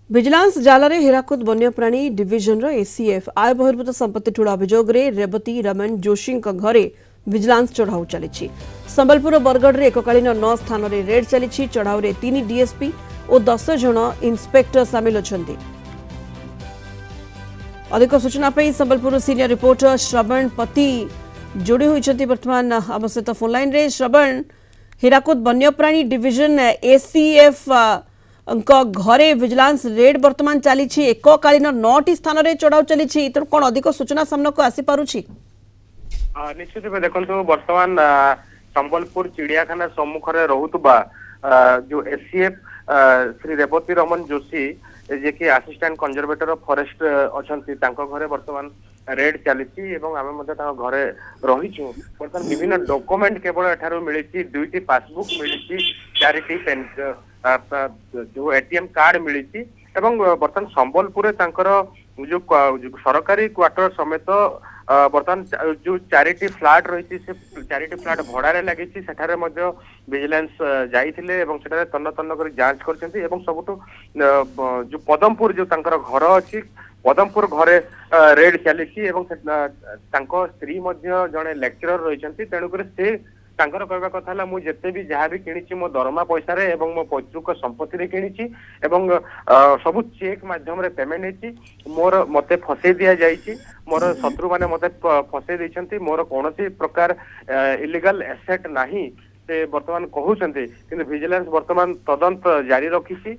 Vigilance जालरे Hirakud वन्यप्राणी division ACF आय बहिर्भूत संपत्ति ठूल अभियोग रेवती रमन जोशी घरे विजिलेंस चढ़ाऊ चली। संबलपुर बरगढ़ में एककालीन 9 स्थान में रेड चली। चढ़ाऊ 3 डीएसपी और 10 जन इन्स्पेक्टर सामिल अच्छा। अधिक सूचना संबलपुर सीनियर रिपोर्टर श्रवण पति जोड़ी होती बर्तमान आम सहित फोन लाइन रे। श्रवण, हिराकुद वन्यप्राणी डिविजन एसीएफ घरे विजिलेंस रेड बर्तमान चली। एककालीन 9टी स्थान में चढ़ाऊ चली। तेणु कौन अधिक सूचना सामना को आसी पारुछि? निश्चित भाव देखो बर्तमान संबलपुर चिड़ियाखाना सम्मुख में रोहुतबा जो एसीएफ श्री रेवती रमन जोशी जे कि असिस्टेंट कंजर्वेटर ऑफ फॉरेस्ट अच्छी घरे बर्तमान रेड चली। आम घरे रहीचु। बर्तमान विभिन्न डॉक्यूमेंट केवल एठार मिली। 2टी पासबुक मिली, 4टी पेन जो एटीएम कार्ड मिली। बर्तमान संबलपुर जो सरकारी क्वार्टर समेत बर्तमान जो 4टी फ्लैट रही से 4टी फ्लैट भड़ारे लगी। सेठारे विजिलेंस जाइथिले तन्न तन्न कर जांच करछन्ती। सबुठ जो पदमपुर जो घर अच्छी पदमपुर घरे रेड चली। स्त्री जड़े लेक्चरर रही। तेणुकर से कहवा कथा मुझे भी जहाँ भी किणी मो दरमा पैसा रे एवं मो पैतृक संपत्ति रे किणी सब चेक माध्यम रे पेमेंट होती। मोर मते फसई दिया जाइए। मोर शत्रु माने मते फसई देछन्ती। मोर कोनोसी प्रकार इलीगल एसेट नाही से बर्तमान कहउछन्ती। किंतु विजिलेंस बर्तमान तदंत जारी रखिछि।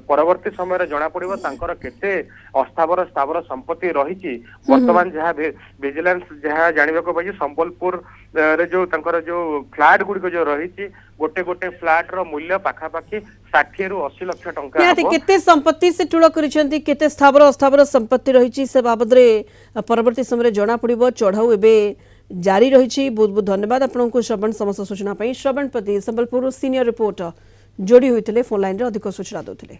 परवर्ती समय जना पड़िबो तांकर केते अस्थावर स्थावर संपत्ति रही। बर्तमान जहाँ विजिलेंस जहाँ जानबा को पाइछि संबलपुर रे जो तांकर जो फ्लैट गुडी जो रही गोटे गोटे फ्लैट रो मूल्य पाखापाखि 60 रु 80 लाख टंका। केते संपत्ति से ठूल करिसेंती, केते स्थावर अस्थावर संपत्ति रही से बाबद रे परवर्ती समय जना पड़िबो। चढ़ाऊ एबे जारी रही। बहुत बहुत धन्यवाद आपको श्रवण समस्त सूचना। श्रवण पति संबलपुर सीनियर रिपोर्टर जोड़ी होते फोन लाइन रे अधिक सूचना देते।